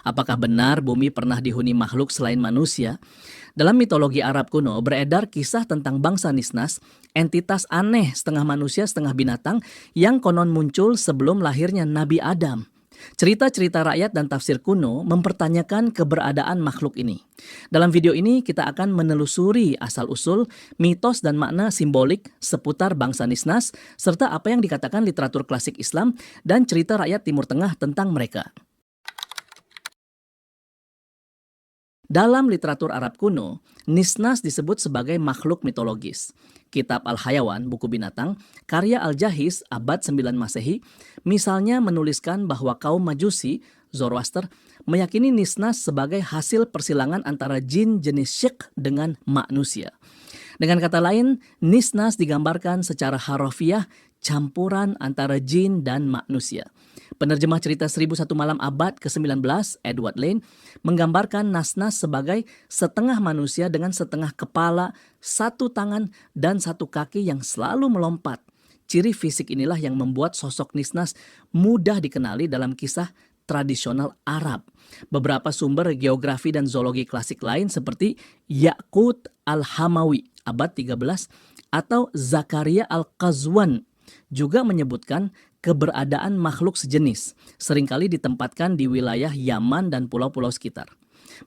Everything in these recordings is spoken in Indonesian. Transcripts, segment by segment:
Apakah benar bumi pernah dihuni makhluk selain manusia? Dalam mitologi Arab kuno beredar kisah tentang bangsa Nisnas, entitas aneh setengah manusia setengah binatang yang konon muncul sebelum lahirnya Nabi Adam. Cerita-cerita rakyat dan tafsir kuno mempertanyakan keberadaan makhluk ini. Dalam video ini kita akan menelusuri asal-usul, mitos dan makna simbolik seputar bangsa Nisnas, serta apa yang dikatakan literatur klasik Islam dan cerita rakyat Timur Tengah tentang mereka. Dalam literatur Arab kuno, Nisnas disebut sebagai makhluk mitologis. Kitab Al-Hayawan, buku binatang, karya Al-Jahiz, abad 9 Masehi, misalnya menuliskan bahwa kaum Majusi, Zoroaster, meyakini Nisnas sebagai hasil persilangan antara jin jenis syekh dengan manusia. Dengan kata lain, Nisnas digambarkan secara harfiah campuran antara jin dan manusia. Penerjemah cerita 1001 Malam abad ke-19, Edward Lane, menggambarkan Nasnas sebagai setengah manusia dengan setengah kepala, satu tangan, dan satu kaki yang selalu melompat. Ciri fisik inilah yang membuat sosok Nisnas mudah dikenali dalam kisah tradisional Arab. Beberapa sumber geografi dan zoologi klasik lain seperti Yaqut Al-Hamawi, abad 13, atau Zakaria Al-Qazwan juga menyebutkan keberadaan makhluk sejenis, seringkali ditempatkan di wilayah Yaman dan pulau-pulau sekitar.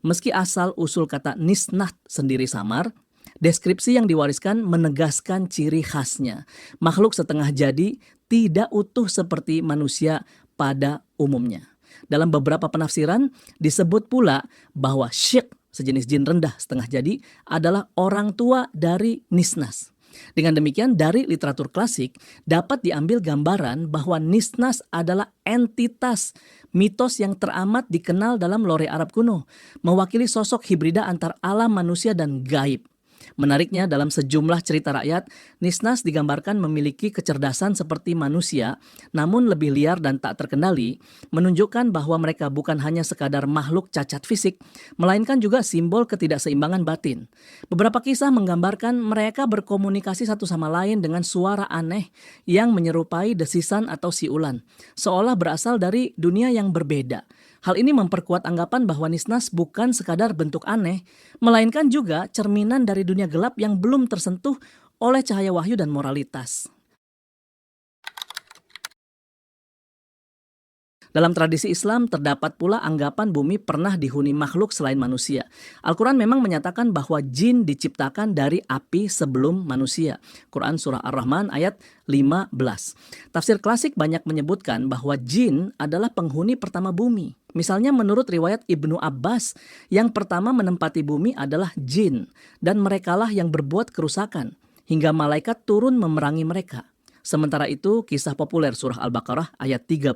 Meski asal-usul kata nisnat sendiri samar, deskripsi yang diwariskan menegaskan ciri khasnya. Makhluk setengah jadi tidak utuh seperti manusia pada umumnya. Dalam beberapa penafsiran disebut pula bahwa syekh, sejenis jin rendah setengah jadi, adalah orang tua dari Nisnas. Dengan demikian, dari literatur klasik dapat diambil gambaran bahwa Nisnas adalah entitas mitos yang teramat dikenal dalam lore Arab kuno, mewakili sosok hibrida antar alam manusia dan gaib. Menariknya, dalam sejumlah cerita rakyat, Nisnas digambarkan memiliki kecerdasan seperti manusia, namun lebih liar dan tak terkendali, menunjukkan bahwa mereka bukan hanya sekadar makhluk cacat fisik, melainkan juga simbol ketidakseimbangan batin. Beberapa kisah menggambarkan mereka berkomunikasi satu sama lain dengan suara aneh yang menyerupai desisan atau siulan, seolah berasal dari dunia yang berbeda. Hal ini memperkuat anggapan bahwa Nisnas bukan sekadar bentuk aneh, melainkan juga cerminan dari dunia gelap yang belum tersentuh oleh cahaya wahyu dan moralitas. Dalam tradisi Islam terdapat pula anggapan bumi pernah dihuni makhluk selain manusia. Al-Quran memang menyatakan bahwa jin diciptakan dari api sebelum manusia. Quran Surah Ar-Rahman ayat 15. Tafsir klasik banyak menyebutkan bahwa jin adalah penghuni pertama bumi. Misalnya menurut riwayat Ibnu Abbas, yang pertama menempati bumi adalah jin, dan merekalah yang berbuat kerusakan, hingga malaikat turun memerangi mereka. Sementara itu, kisah populer surah Al-Baqarah ayat 30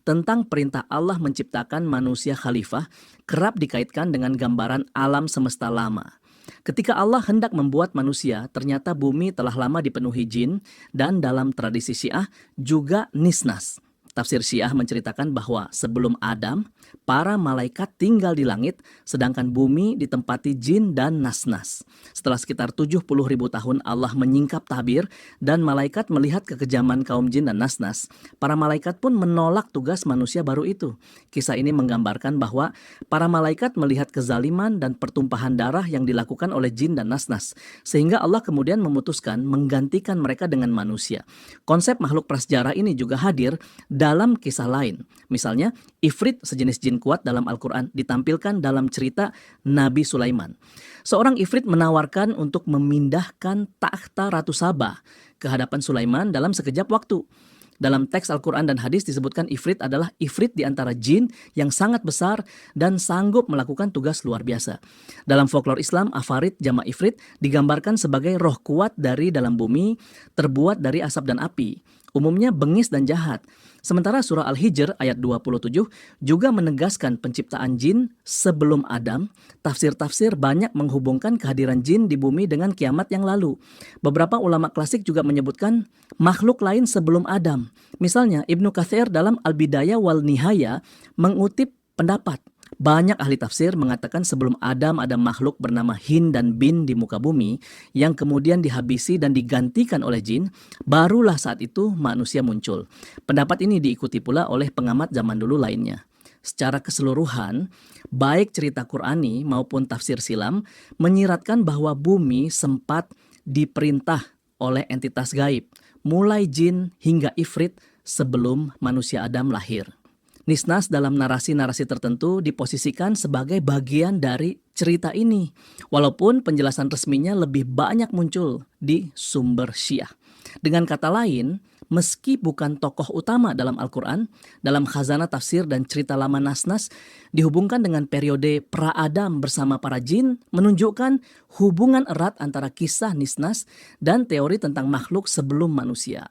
tentang perintah Allah menciptakan manusia khalifah kerap dikaitkan dengan gambaran alam semesta lama. Ketika Allah hendak membuat manusia, ternyata bumi telah lama dipenuhi jin, dan dalam tradisi Syiah juga Nisnas. Tafsir Syiah menceritakan bahwa sebelum Adam, para malaikat tinggal di langit, sedangkan bumi ditempati jin dan nas-nas. Setelah sekitar 70.000 tahun Allah menyingkap tabir dan malaikat melihat kekejaman kaum jin dan nas-nas, para malaikat pun menolak tugas manusia baru itu. Kisah ini menggambarkan bahwa para malaikat melihat kezaliman dan pertumpahan darah yang dilakukan oleh jin dan nas-nas, sehingga Allah kemudian memutuskan menggantikan mereka dengan manusia. Konsep makhluk prasejarah ini juga hadir dalam kisah lain. Misalnya, Ifrit, sejenis jin kuat dalam Al-Quran, ditampilkan dalam cerita Nabi Sulaiman. Seorang Ifrit menawarkan untuk memindahkan takhta Ratu Sabah ke hadapan Sulaiman dalam sekejap waktu. Dalam teks Al-Quran dan hadis disebutkan Ifrit adalah Ifrit di antara jin yang sangat besar dan sanggup melakukan tugas luar biasa. Dalam folklore Islam, Afarit jama' Ifrit digambarkan sebagai roh kuat dari dalam bumi, terbuat dari asap dan api. Umumnya bengis dan jahat. Sementara surah Al-Hijr ayat 27 juga menegaskan penciptaan jin sebelum Adam. Tafsir-tafsir banyak menghubungkan kehadiran jin di bumi dengan kiamat yang lalu. Beberapa ulama klasik juga menyebutkan makhluk lain sebelum Adam. Misalnya Ibnu Katsir dalam Al-Bidayah wal Nihaya mengutip pendapat. Banyak ahli tafsir mengatakan sebelum Adam ada makhluk bernama Hin dan Bin di muka bumi yang kemudian dihabisi dan digantikan oleh jin, barulah saat itu manusia muncul. Pendapat ini diikuti pula oleh pengamat zaman dulu lainnya. Secara keseluruhan, baik cerita Qur'ani maupun tafsir silam menyiratkan bahwa bumi sempat diperintah oleh entitas gaib, mulai jin hingga ifrit sebelum manusia Adam lahir. Nisnas dalam narasi-narasi tertentu diposisikan sebagai bagian dari cerita ini, walaupun penjelasan resminya lebih banyak muncul di sumber Syiah. Dengan kata lain, meski bukan tokoh utama dalam Al-Quran, dalam khazanah tafsir dan cerita lama Nasnas dihubungkan dengan periode pra-Adam bersama para jin, menunjukkan hubungan erat antara kisah Nisnas dan teori tentang makhluk sebelum manusia.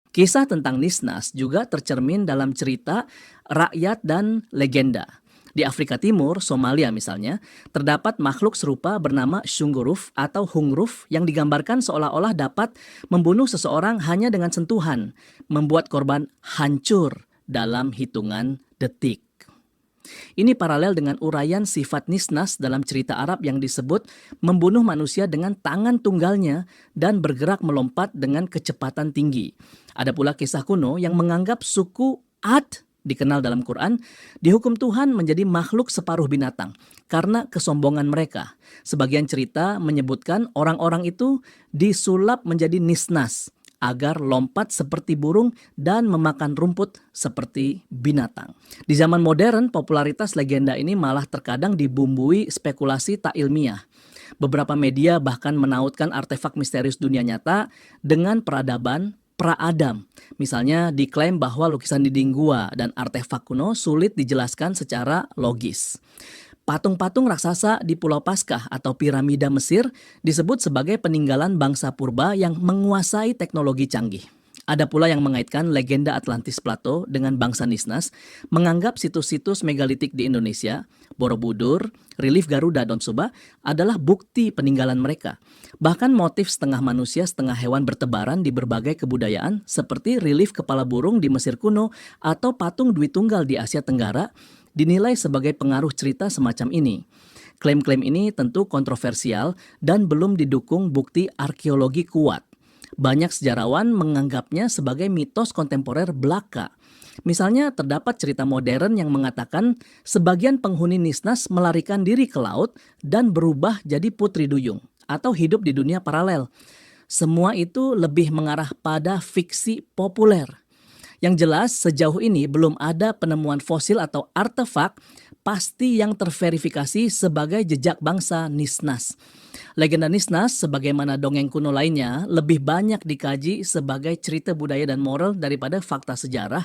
Kisah tentang Nisnas juga tercermin dalam cerita rakyat dan legenda. Di Afrika Timur, Somalia misalnya, terdapat makhluk serupa bernama Shunguruf atau Hungruf yang digambarkan seolah-olah dapat membunuh seseorang hanya dengan sentuhan, membuat korban hancur dalam hitungan detik. Ini paralel dengan uraian sifat Nisnas dalam cerita Arab yang disebut membunuh manusia dengan tangan tunggalnya dan bergerak melompat dengan kecepatan tinggi. Ada pula kisah kuno yang menganggap suku Ad, dikenal dalam Quran, dihukum Tuhan menjadi makhluk separuh binatang karena kesombongan mereka. Sebagian cerita menyebutkan orang-orang itu disulap menjadi Nisnas agar lompat seperti burung dan memakan rumput seperti binatang. Di zaman modern, popularitas legenda ini malah terkadang dibumbui spekulasi tak ilmiah. Beberapa media bahkan menautkan artefak misterius dunia nyata dengan peradaban pra-Adam. Misalnya diklaim bahwa lukisan dinding gua dan artefak kuno sulit dijelaskan secara logis. Patung-patung raksasa di Pulau Paskah atau piramida Mesir disebut sebagai peninggalan bangsa purba yang menguasai teknologi canggih. Ada pula yang mengaitkan legenda Atlantis Plato dengan bangsa Nisnas, menganggap situs-situs megalitik di Indonesia, Borobudur, relief Garuda dan Subah adalah bukti peninggalan mereka. Bahkan motif setengah manusia setengah hewan bertebaran di berbagai kebudayaan seperti relief kepala burung di Mesir kuno atau patung Dwi Tunggal di Asia Tenggara dinilai sebagai pengaruh cerita semacam ini. Klaim-klaim ini tentu kontroversial dan belum didukung bukti arkeologi kuat. Banyak sejarawan menganggapnya sebagai mitos kontemporer belaka. Misalnya terdapat cerita modern yang mengatakan sebagian penghuni Nisnas melarikan diri ke laut dan berubah jadi putri duyung atau hidup di dunia paralel. Semua itu lebih mengarah pada fiksi populer. Yang jelas sejauh ini belum ada penemuan fosil atau artefak pasti yang terverifikasi sebagai jejak bangsa Nisnas. Legenda Nisnas sebagaimana dongeng kuno lainnya lebih banyak dikaji sebagai cerita budaya dan moral daripada fakta sejarah.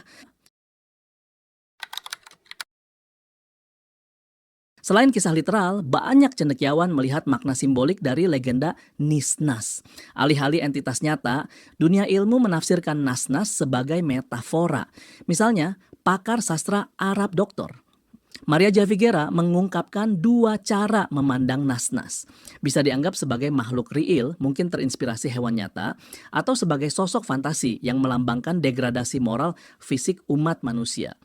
Selain kisah literal, banyak cendekiawan melihat makna simbolik dari legenda Nisnas. Alih-alih entitas nyata, dunia ilmu menafsirkan Nasnas sebagai metafora. Misalnya, pakar sastra Arab Dr. Maria Javigera mengungkapkan dua cara memandang Nasnas. Bisa dianggap sebagai makhluk real, mungkin terinspirasi hewan nyata, atau sebagai sosok fantasi yang melambangkan degradasi moral fisik umat manusia.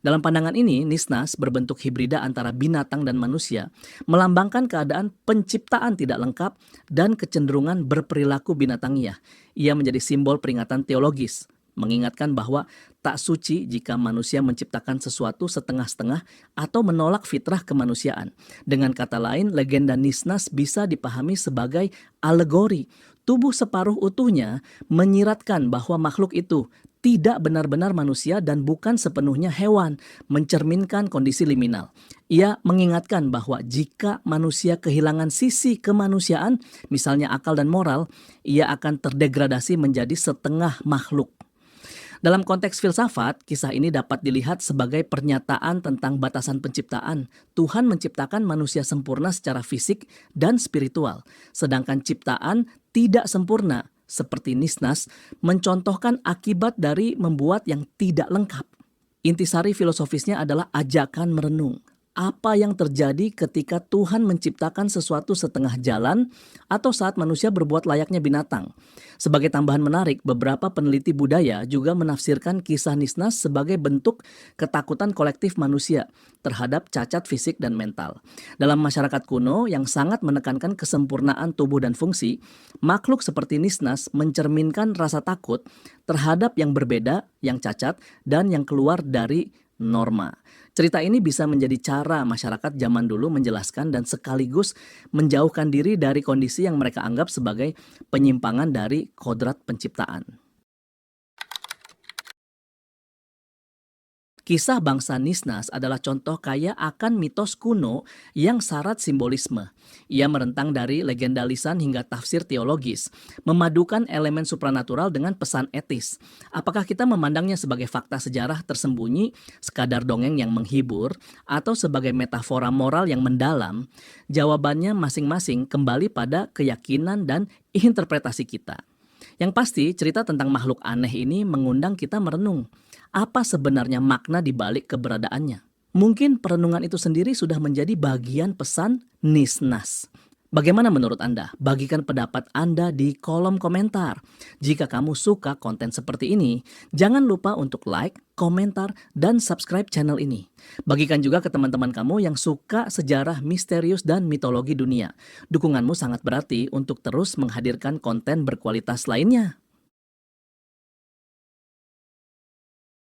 Dalam pandangan ini, Nisnas berbentuk hibrida antara binatang dan manusia, melambangkan keadaan penciptaan tidak lengkap dan kecenderungan berperilaku binatangiyah. Ia menjadi simbol peringatan teologis, mengingatkan bahwa tak suci jika manusia menciptakan sesuatu setengah-setengah atau menolak fitrah kemanusiaan. Dengan kata lain, legenda Nisnas bisa dipahami sebagai alegori. Tubuh separuh utuhnya menyiratkan bahwa makhluk itu tidak benar-benar manusia dan bukan sepenuhnya hewan, mencerminkan kondisi liminal. Ia mengingatkan bahwa jika manusia kehilangan sisi kemanusiaan, misalnya akal dan moral, ia akan terdegradasi menjadi setengah makhluk. Dalam konteks filsafat, kisah ini dapat dilihat sebagai pernyataan tentang batasan penciptaan. Tuhan menciptakan manusia sempurna secara fisik dan spiritual, sedangkan ciptaan tidak sempurna, seperti Nisnas, mencontohkan akibat dari membuat yang tidak lengkap. Intisari filosofisnya adalah ajakan merenung. apa yang terjadi ketika Tuhan menciptakan sesuatu setengah jalan atau saat manusia berbuat layaknya binatang. Sebagai tambahan menarik, beberapa peneliti budaya juga menafsirkan kisah Nisnas sebagai bentuk ketakutan kolektif manusia terhadap cacat fisik dan mental. Dalam masyarakat kuno yang sangat menekankan kesempurnaan tubuh dan fungsi, makhluk seperti Nisnas mencerminkan rasa takut terhadap yang berbeda, yang cacat, dan yang keluar dari norma. Cerita ini bisa menjadi cara masyarakat zaman dulu menjelaskan dan sekaligus menjauhkan diri dari kondisi yang mereka anggap sebagai penyimpangan dari kodrat penciptaan. Kisah bangsa Nisnas adalah contoh kaya akan mitos kuno yang syarat simbolisme. Ia merentang dari legenda lisan hingga tafsir teologis, memadukan elemen supranatural dengan pesan etis. Apakah kita memandangnya sebagai fakta sejarah tersembunyi, sekadar dongeng yang menghibur, atau sebagai metafora moral yang mendalam? Jawabannya masing-masing kembali pada keyakinan dan interpretasi kita. Yang pasti, cerita tentang makhluk aneh ini mengundang kita merenung. Apa sebenarnya makna di balik keberadaannya? Mungkin perenungan itu sendiri sudah menjadi bagian pesan Nisnas. Bagaimana menurut Anda? Bagikan pendapat Anda di kolom komentar. Jika kamu suka konten seperti ini, jangan lupa untuk like, komentar, dan subscribe channel ini. Bagikan juga ke teman-teman kamu yang suka sejarah misterius dan mitologi dunia. Dukunganmu sangat berarti untuk terus menghadirkan konten berkualitas lainnya.